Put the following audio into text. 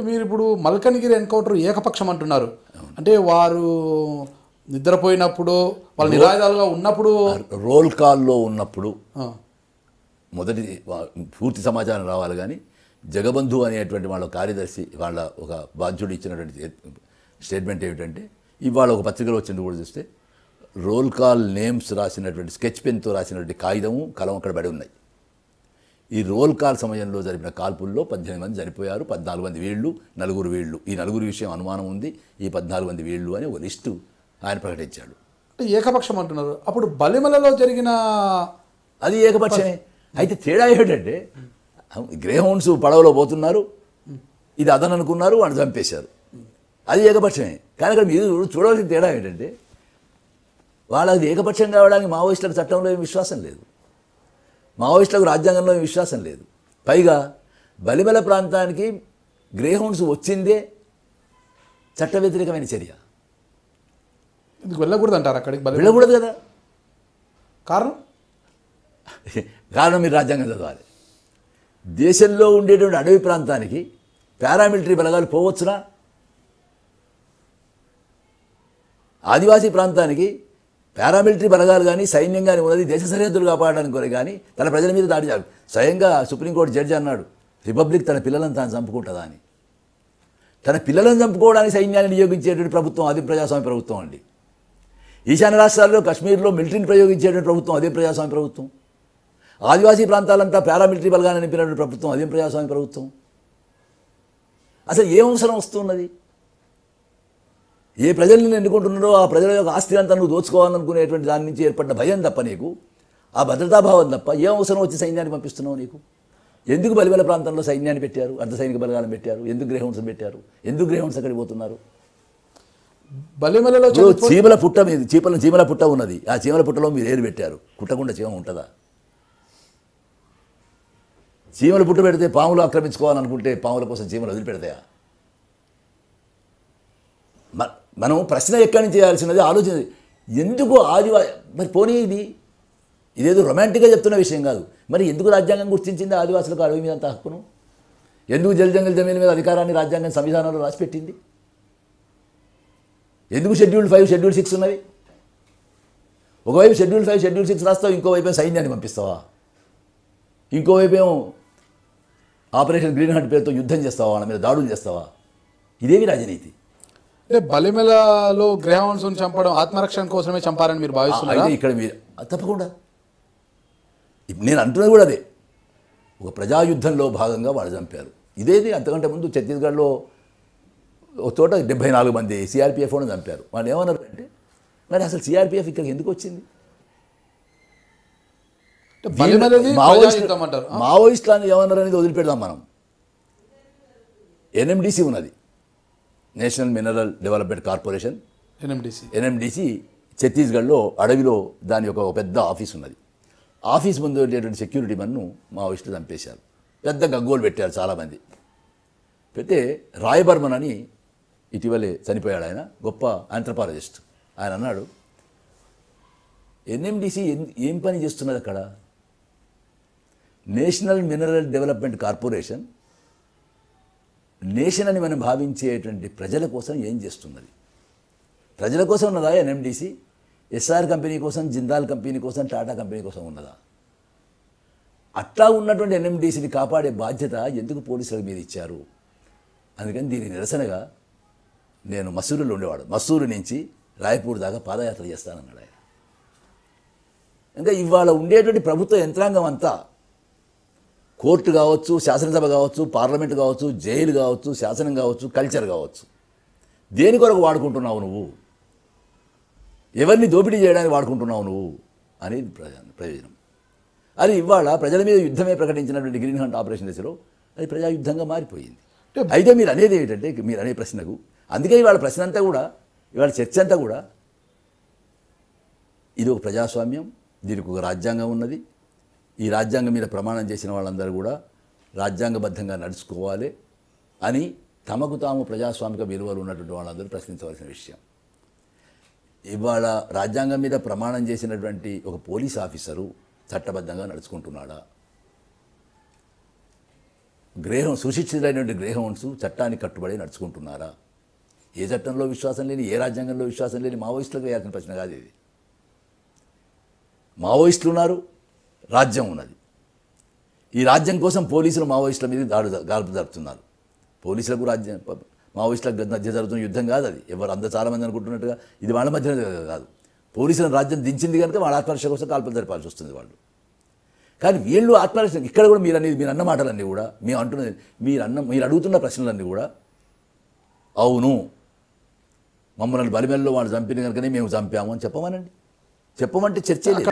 మీరు ఇప్పుడు మల్కనగిరి ఎన్కౌంటర్ ఏకపక్షం అంటున్నారు, అంటే వారు నిద్రపోయినప్పుడు వాళ్ళు నిరాయుధాలుగా ఉన్నప్పుడు రోల్ కాల్లో ఉన్నప్పుడు మొదటి పూర్తి సమాచారం రావాలి. కానీ జగబంధు అనేటువంటి వాళ్ళ కార్యదర్శి వాళ్ళ ఒక బాధ్యుడు ఇచ్చినటువంటి స్టేట్మెంట్ ఏమిటంటే, ఇవాళ ఒక పత్రికలో వచ్చింది కూడా చూస్తే రోల్ కాల్ నేమ్స్ రాసినటువంటి స్కెచ్ పెన్తో రాసినటువంటి కాగితము కలం అక్కడ పడి ఉన్నాయి. ఈ రోల్ కాల్ సమయంలో జరిపిన కాల్పుల్లో 18 మంది చనిపోయారు, 14 మంది వీళ్ళు, 9 వీళ్ళు. ఈ 9 విషయం అనుమానం ఉంది, ఈ 14 మంది వీళ్ళు అని ఒక లిస్టు ఆయన ప్రకటించాడు. అంటే ఏకపక్షం అంటున్నారు. అప్పుడు బలిమలలో జరిగిన అది ఏకపక్షమే. అయితే తేడా ఏమిటంటే, గ్రే హౌండ్స్ పడవలో పోతున్నారు, ఇది అదను అనుకున్నారు, వాడిని చంపేశారు, అది ఏకపక్షమే. కానీ అక్కడ మీరు చూడవలసిన తేడా ఏంటంటే, వాళ్ళది ఏకపక్షం కావడానికి మావోయిస్టులకు చట్టంలో ఏమి విశ్వాసం లేదు, మావోయిస్టులకు రాజ్యాంగంలో ఏమి విశ్వాసం లేదు. పైగా బలిమల ప్రాంతానికి గ్రే హౌండ్స్ వచ్చిందే చట్ట వ్యతిరేకమైన చర్య. ఇది వెళ్ళకూడదు అంటారు, అక్కడికి వెళ్ళకూడదు కదా. కారణం మీరు రాజ్యాంగం చదవాలి. దేశంలో ఉండేటువంటి అడవి ప్రాంతానికి పారామిలిటరీ బలగాలు పోవచ్చునా? ఆదివాసీ ప్రాంతానికి పారామిలిటరీ బలగాలు కానీ సైన్యం కానీ ఉన్నది దేశ సరిహద్దులు కాపాడడానికి కొరకు, కానీ తన ప్రజల మీద దాడి చేయాలి. స్వయంగా సుప్రీంకోర్టు జడ్జి అన్నాడు, రిపబ్లిక్ తన పిల్లలను తాను చంపుకుంటుందా అని. తన పిల్లలను చంపుకోవడానికి సైన్యాన్ని నియోగించేటువంటి ప్రభుత్వం అది ప్రజాస్వామ్య ప్రభుత్వం అండి. ఈశాన్య రాష్ట్రాల్లో కశ్మీర్లో మిలిటరీని ప్రయోగించేటువంటి ప్రభుత్వం అదే ప్రజాస్వామ్య ప్రభుత్వం. ఆదివాసీ ప్రాంతాలంతా పారామిలిటరీ బలగాన్ని నింపినటువంటి ప్రభుత్వం అదే ప్రజాస్వామ్య ప్రభుత్వం. అసలు ఏం అవసరం వస్తున్నది? ఏ ప్రజల్ని ఎన్నుకుంటున్నారో ఆ ప్రజల యొక్క ఆస్తి అంతా నువ్వు దోచుకోవాలనుకునేటువంటి దాని నుంచి ఏర్పడిన భయం తప్ప నీకు, ఆ భద్రతాభావం తప్ప ఏం అవసరం వచ్చి సైన్యాన్ని పంపిస్తున్నావు నీకు? ఎందుకు బలిమల ప్రాంతంలో సైన్యాన్ని పెట్టారు, అర్ధ సైనిక బలగాలను పెట్టారు, ఎందుకు గ్రే హౌండ్స్ పెట్టారు, ఎందుకు గ్రే హౌండ్స్ అక్కడికి పోతున్నారు? బలిమలలో చీమల పుట్ట మీద చీమల పుట్ట ఉన్నది, ఆ చీమల పుట్టలో మీరు ఏరు పెట్టారు, కుట్టకుండా చీమ ఉంటుందా? చీమల పుట్ట పెడితే పాములు ఆక్రమించుకోవాలనుకుంటే పాముల కోసం చీమలు వదిలిపెడతాయా? మనం ప్రశ్న ఎక్కడి నుంచి చేయాల్సినది ఆలోచన. ఎందుకు మరి పోనీ ఇదేదో రొమాంటిక్గా చెప్తున్న విషయం కాదు. మరి ఎందుకు రాజ్యాంగం గుర్తించింది ఆదివాసులకు అడవి మీద అంత హక్కును? ఎందుకు జంగల్ జమీన్ మీద అధికారాన్ని రాజ్యాంగం సంవిధానంలో రాసిపెట్టింది? ఎందుకు షెడ్యూల్ 5 షెడ్యూల్ 6 ఉన్నవి? ఒకవైపు షెడ్యూల్ 5 షెడ్యూల్ 6 రాస్తావు, ఇంకోవైపు సైన్యాన్ని పంపిస్తావా? ఇంకోవైపు ఏమో ఆపరేషన్ గ్రీన్ హంట్ పేరుతో యుద్ధం చేస్తావా, వాళ్ళ మీద దాడులు చేస్తావా? ఇదేమి రాజనీతి? అంటే బలిమలలో గ్రే హౌండ్స్ చంపడం ఆత్మరక్షణ కోసమే చంపారని మీరు భావిస్తున్నారు? అయితే ఇక్కడ మీరు తప్పకుండా నేను అంటున్నది కూడా అదే. ఒక ప్రజాయుద్ధంలో భాగంగా వాళ్ళు చంపారు. ఇదేది అంతకంటే ముందు ఛత్తీస్గఢ్లో ఒక చోట 74 మంది సిఆర్పిఎఫ్ వాళ్ళని చంపారు. వాళ్ళు ఏమన్నారు అంటే, మరి అసలు సిఆర్పిఎఫ్ ఇక్కడికి ఎందుకు వచ్చింది? మావోయిస్టులు అని ఏమన్నారు అనేది వదిలిపెడదాం మనం. ఎన్ఎండిసి ఉన్నది, national mineral development corporation, NMDC ఛత్తీస్గఢ్లో అడవిలో దాని యొక్క ఒక పెద్ద ఆఫీస్ ఉన్నది. ఆఫీస్ ముందు ఉండేటువంటి సెక్యూరిటీ మన్ను మావోయిస్టులు చంపేశారు. పెద్ద గగ్గోలు పెట్టారు చాలామంది. పెడితే రాయ్ బర్మన్ అని ఇటీవలే చనిపోయాడు, ఆయన గొప్ప ఆంథ్రపాలజిస్ట్. ఆయన అన్నాడు, ఎన్ఎండిసి ఏం పని చేస్తున్నది అక్కడ? National mineral development corporation nation అని మనం భావించేటువంటి ప్రజల కోసం ఏం చేస్తున్నది? ప్రజల కోసం ఉన్నదా ఎన్ఎండిసి? ఎస్ఆర్ కంపెనీ కోసం, జిందాల్ కంపెనీ కోసం, టాటా కంపెనీ కోసం ఉన్నదా? అట్లా ఉన్నటువంటి ఎన్ఎండిసిని కాపాడే బాధ్యత ఎందుకు పోలీసుల మీద ఇచ్చారు? అందుకని దీని నిరసనగా నేను మసూరులో ఉండేవాడు, మసూరు నుంచి రాయపూర్ దాకా పాదయాత్ర చేస్తానన్నాడు ఆయన. ఇంకా ఇవాళ ఉండేటువంటి ప్రభుత్వ యంత్రాంగం అంతా, కోర్టు కావచ్చు, శాసనసభ కావచ్చు, పార్లమెంటు కావచ్చు, జైలు కావచ్చు, శాసనం కావచ్చు, కల్చర్ కావచ్చు, దేని కొరకు వాడుకుంటున్నావు నువ్వు? ఎవరిని దోపిడీ చేయడానికి వాడుకుంటున్నావు నువ్వు అనేది ప్రయోజనం. అది ఇవాళ ప్రజల మీద యుద్ధమే ప్రకటించినటువంటి గ్రీన్ హంట్ ఆపరేషన్ దశలో అది ప్రజాయుద్ధంగా మారిపోయింది. అయితే మీరు అనేది ఏంటంటే, మీరు అనే ప్రశ్నకు, అందుకే ఇవాళ ప్రశ్న అంతా కూడా, ఇవాళ చర్చ అంతా కూడా, ఇది ఒక ప్రజాస్వామ్యం, దీనికి ఒక రాజ్యాంగం ఉన్నది, ఈ రాజ్యాంగం మీద ప్రమాణం చేసిన వాళ్ళందరూ కూడా రాజ్యాంగబద్ధంగా నడుచుకోవాలి అని తమకు తాము ప్రజాస్వామిక విలువలు ఉన్నటువంటి వాళ్ళందరూ ప్రశ్నించవలసిన విషయం. ఇవాళ రాజ్యాంగం మీద ప్రమాణం చేసినటువంటి ఒక పోలీస్ ఆఫీసరు చట్టబద్ధంగా నడుచుకుంటున్నాడా? సుశిక్షితులైనటువంటి గ్రేహౌండ్స్ చట్టానికి కట్టుబడి నడుచుకుంటున్నారా? ఏ చట్టంలో విశ్వాసం లేని, ఏ రాజ్యాంగంలో విశ్వాసం లేని మావోయిస్టులకు వేయాల్సిన ప్రశ్న కాదు ఇది. మావోయిస్టులు ఉన్నారు, రాజ్యం ఉన్నది. ఈ రాజ్యం కోసం పోలీసులు మావోయిస్టుల మీద గాల్పు జరుపుతున్నారు. పోలీసులకు రాజ్యం మావోయిస్టులకు మధ్య జరుగుతున్న యుద్ధం కాదు అది. ఎవరు చాలామంది అనుకుంటున్నట్టుగా ఇది వాళ్ళ మధ్య కాదు. పోలీసులను రాజ్యం దించింది కనుక వాళ్ళ ఆత్మరక్ష కోసం కాల్పులు జరపాల్సి వస్తుంది వాళ్ళు. కానీ వీళ్ళు ఆత్మరక్ష ఇక్కడ కూడా మీరు అన్న మాటలన్నీ కూడా మేము అంటున్నది, మీరు అడుగుతున్న ప్రశ్నలన్నీ కూడా అవును మమ్మల్ని బలిమెల్లో వాళ్ళు చంపిన కనుకనే మేము చంపాము అని చెప్పమనండి. చెప్పమంటే చర్చే లేదు.